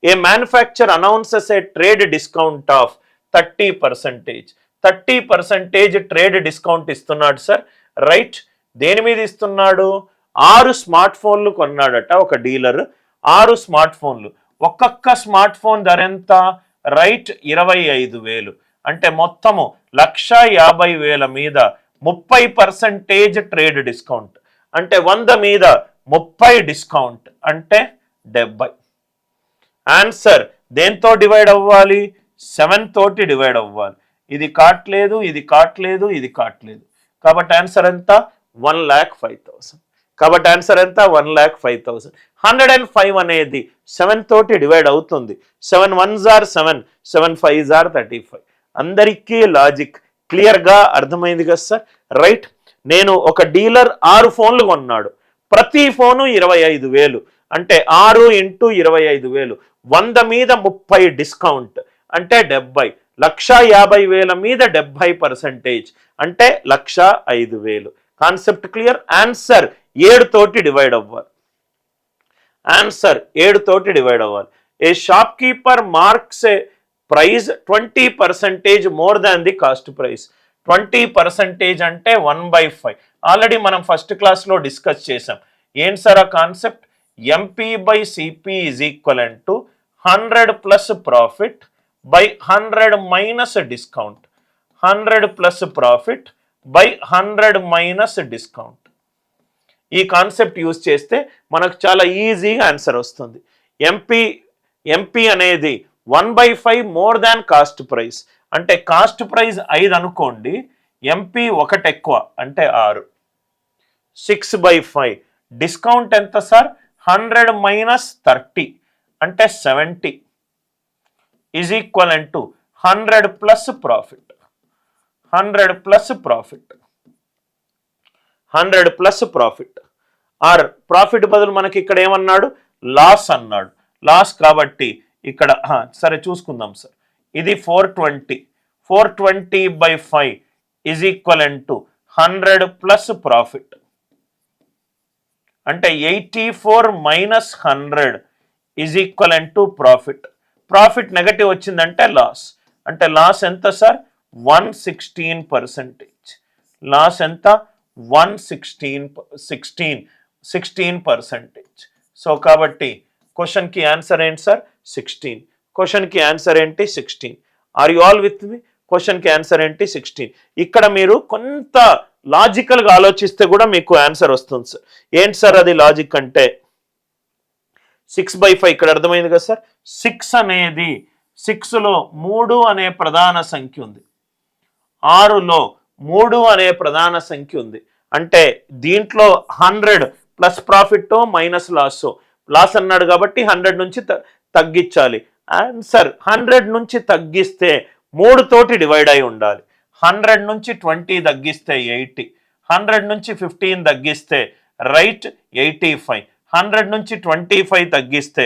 A manufacture announces A trade discount of 30%. 30% trade discount ఇస్తున్నాడు sir, right. దేని మీద ఇస్తున్నాడు? 6 స్మార్ట్ ఫోన్లు కొన్నాడట ఒక డీలర్. 6 స్మార్ట్ ఫోన్లు, ఒక్కొక్క స్మార్ట్ ఫోన్ ధర ఎంత? రైట్, 25,000. అంటే మొత్తము 1,50,000 మీద 30% ట్రేడ్ డిస్కౌంట్. అంటే 100 మీద 30 డిస్కౌంట్ అంటే 70. ఆన్సర్ దేంతో డివైడ్ అవ్వాలి? 7 తోటి డివైడ్ అవ్వాలి. ఇది కాట్లేదు, ఇది కాట్లేదు, ఇది కాట్లేదు. కాబట్టి ఆన్సర్ ఎంత? 1,05,000. కాబట్టి ఆన్సర్ ఎంత? 1,05,000. 105 అనేది 7 తోటి డివైడ్ అవుతుంది. 7 1s are 7, 7 5s are 35. అందరికీ లాజిక్ క్లియర్గా అర్థమైంది కదా సార్, రైట్. నేను ఒక డీలర్ 6 ఫోన్లు కొన్నాడు, ప్రతి ఫోను 25,000. అంటే 6 × 25,000, 100 మీద 30 డిస్కౌంట్ అంటే 70. 1,50,000 మీద 70% అంటే 1,05,000. Concept clear? ఆన్సర్ 7 తోటి డివైడ్ అవ్వాలి. ఆన్సర్ 7 తోటి డివైడ్ అవ్వాలి. A shopkeeper marks a price 20% more than the cost price. 20% అంటే 1/5. ఆల్రెడీ మనం ఫస్ట్ క్లాస్లో డిస్కస్ చేసాం. ఏంటి సార్ ఆ concept? MP/CP is equivalent to 100 plus profit by 100 minus discount. 100 plus profit by 100 minus discount. ఈ concept use చేస్తే మనకు చాలా ఈజీగా ఆన్సర్ వస్తుంది. ఎంపీ అనేది 1/5 మోర్ దాన్ కాస్ట్ ప్రైస్. అంటే కాస్ట్ ప్రైస్ 5 అనుకోండి, ఎంపీ 1 ఎక్కువ అంటే 6. 6/5. డిస్కౌంట్ ఎంత సార్? 100 మైనస్ 30 అంటే 70 is equivalent to 100 plus profit. 100 plus profit. 100 plus profit. Or profit బదులు మనకి ఇక్కడ ఏమన్నాడు? లాస్ అన్నాడు. లాస్ కాబట్టి ఇక్కడ సరే చూసుకుందాం సార్. ఇది 420. 420/5 is equivalent to 100 plus profit. అంటే 84 minus 100 is equivalent to profit. Profit negative వచ్చిందంటే లాస్. అంటే లాస్ ఎంత సార్? 116%. లాస్ ఎంత? 16%. సో కాబట్టి క్వశ్చన్కి ఆన్సర్ ఏంటి సార్? 16. క్వశ్చన్కి ఆన్సర్ ఏంటి? 16. ఆర్ యు ఆల్ విత్ మీ? క్వశ్చన్కి ఆన్సర్ ఏంటి? 16. ఇక్కడ మీరు కొంత లాజికల్గా ఆలోచిస్తే కూడా మీకు ఆన్సర్ వస్తుంది సార్. ఏంటి సార్ అది లాజిక్ అంటే? 6/5 ఇక్కడ అర్థమైంది కదా సార్. 6 అనేది 6లో 3 అనే ప్రధాన సంఖ్య ఉంది, 6లో 3 అనే ప్రధాన సంఖ్య ఉంది. అంటే దీంట్లో 100 plus profit minus loss. Loss అన్నాడు కాబట్టి 100 నుంచి తగ్గించాలి. ఆన్సర్ 100 నుంచి తగ్గిస్తే 3 తోటి డివైడ్ అయి ఉండాలి. 100 నుంచి 20 తగ్గిస్తే 80. 100 నుంచి 15 తగ్గిస్తే రైట్ 85. 100 నుంచి 25 తగ్గిస్తే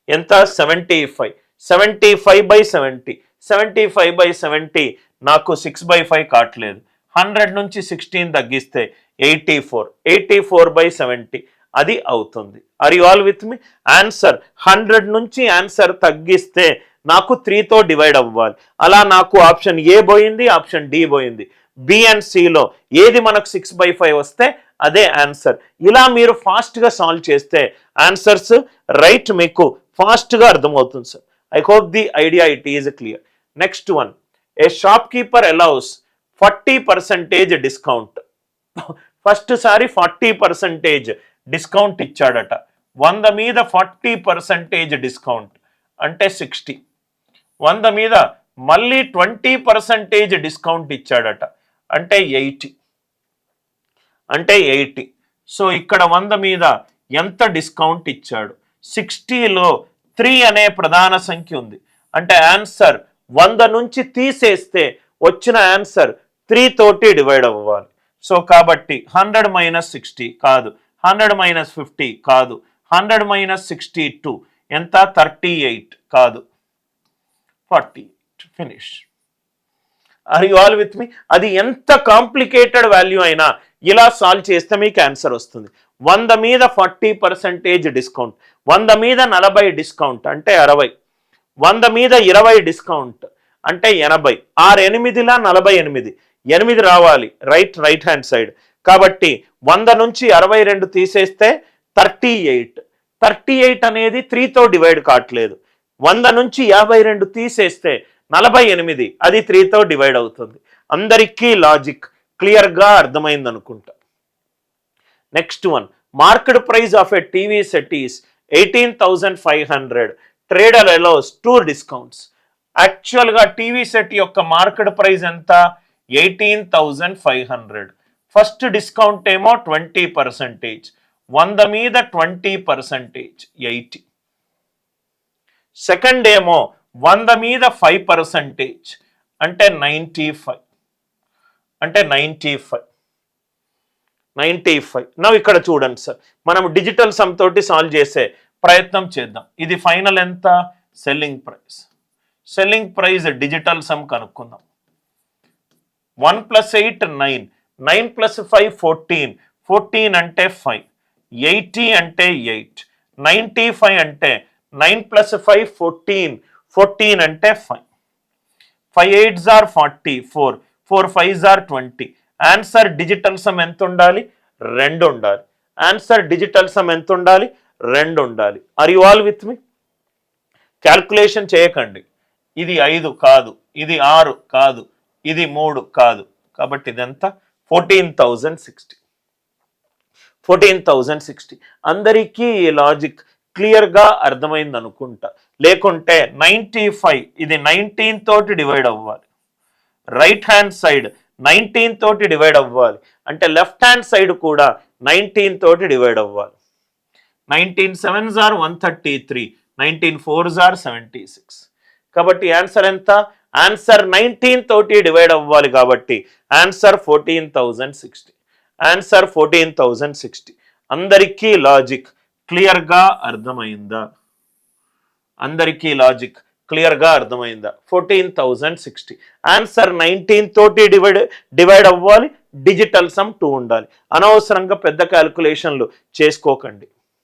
ఎంత? 75. 75/70. 75/70 నాకు 6/5 కావట్లేదు. 100 నుంచి 16 తగ్గిస్తే 84. 84/70 అది అవుతుంది. Are you all with me? Answer 100 నుంచి ఆన్సర్ తగ్గిస్తే నాకు 3తో డివైడ్ అవ్వాలి. అలా నాకు ఆప్షన్ ఏ పోయింది, ఆప్షన్ డి పోయింది. బి అండ్ సిలో ఏది మనకు 6/5 వస్తే అదే ఆన్సర్. ఇలా మీరు ఫాస్ట్గా సాల్వ్ చేస్తే ఆన్సర్స్ రైట్ మీకు ఫాస్ట్గా అర్థమవుతుంది sir. I hope the idea it is clear. Next one, a shopkeeper allows 40% discount. First సారి 40% డిస్కౌంట్ ఇచ్చాడట. 100 మీద 40% డిస్కౌంట్ అంటే 60. 100 మీద మళ్ళీ 20% డిస్కౌంట్ ఇచ్చాడట అంటే 80. అంటే 80. సో ఇక్కడ 100 మీద ఎంత డిస్కౌంట్ ఇచ్చాడు? 60లో 3 అనే ప్రధాన సంఖ్య ఉంది. అంటే ఆన్సర్ 100 నుంచి తీసేస్తే వచ్చిన ఆన్సర్ 3 తోటి డివైడ్ అవ్వాలి. సో కాబట్టి 100 మైనస్ 60 కాదు, 100 మైనస్ 50 కాదు, 100 మైనస్ 62 ఎంత? 38 కాదు, 48. Finish. Are you all with me? అది ఎంత కాంప్లికేటెడ్ వాల్యూ అయినా ఇలా సాల్వ్ చేస్తే మీకు ఆన్సర్ వస్తుంది. 100 మీద 40% డిస్కౌంట్, 100 మీద 40 డిస్కౌంట్ అంటే 60, 100 మీద 20 డిస్కౌంట్ అంటే 80, 8లా 48, 8 రావాలి రైట్ హ్యాండ్ సైడ్. కాబట్టి 100 నుంచి 62 తీసేస్తే 38, 38 అనేది 3తో డివైడ్ కావట్లేదు. 100 నుంచి 52 తీసేస్తే 48, అది 3తో డివైడ్ అవుతుంది. అందరికీ లాజిక్ క్లియర్గా అర్థమైంది అనుకుంటా. Next one, market price of a TV set is 18,500, trader allows 2 discounts. యాక్చువల్గా టీవీ సెట్ యొక్క మార్కెట్ ప్రైస్ ఎంత? 18,500. ఫస్ట్ డిస్కౌంట్ ఏమో 20%, 100 మీద 20% 80. సెకండ్ ఏమో 100 మీద 5% అంటే 95, అంటే 95. నవ్వు ఇక్కడ చూడండి సార్, మనం డిజిటల్ సమ్ తోటి సాల్వ్ చేసే ప్రయత్నం చేద్దాం. ఇది ఫైనల్ ఎంత? సెల్లింగ్ ప్రైస్ డిజిటల్ సమ్ కనుక్కుందాం. 1 + 8 9, 9 + 5 14, 14 అంటే 5, 80 అంటే 8, 95 అంటే 9 + 5 14, 14 అంటే 5, 5 8s are 44, 4 5s are 20. Answer digital sum ఎంత ఉండాలి? 2 ఉండాలి. ఆన్సర్ డిజిటల్ సమ్ ఎంత ఉండాలి? 2 ఉండాలి. Are you all with me? Calculation చేయకండి. ఇది 5 కాదు, ఇది 6 కాదు, ఇది 3 కాదు. కాబట్టి ఇదంతా 14,060. అందరికీ లాజిక్ క్లియర్గా అర్థమైంది అనుకుంటా. లేకుంటే 95 ఇది 19 తోటి డివైడ్ అవ్వాలి. రైట్ హ్యాండ్ సైడ్ 19 తోటి డివైడ్ అవ్వాలి. అంటే లెఫ్ట్ హ్యాండ్ సైడ్ కూడా 19 తోటి డివైడ్ అవ్వాలి. 19 7s are 133, 19 4s are 76. కాబట్టి ఆన్సర్ ఎంత? ఆన్సర్ 19 తోటి డివైడ్ అవ్వాలి. కాబట్టి ఆన్సర్ 14,060. ఆన్సర్ 14,060. అందరికీ లాజిక్ క్లియర్గా అర్థమైందా? 14,060. ఆన్సర్ 19 తోటి డివైడ్ అవ్వాలి. డిజిటల్ సమ్ 2 ఉండాలి. అనవసరంగా పెద్ద క్యాల్కులేషన్లు చేసుకోకండి.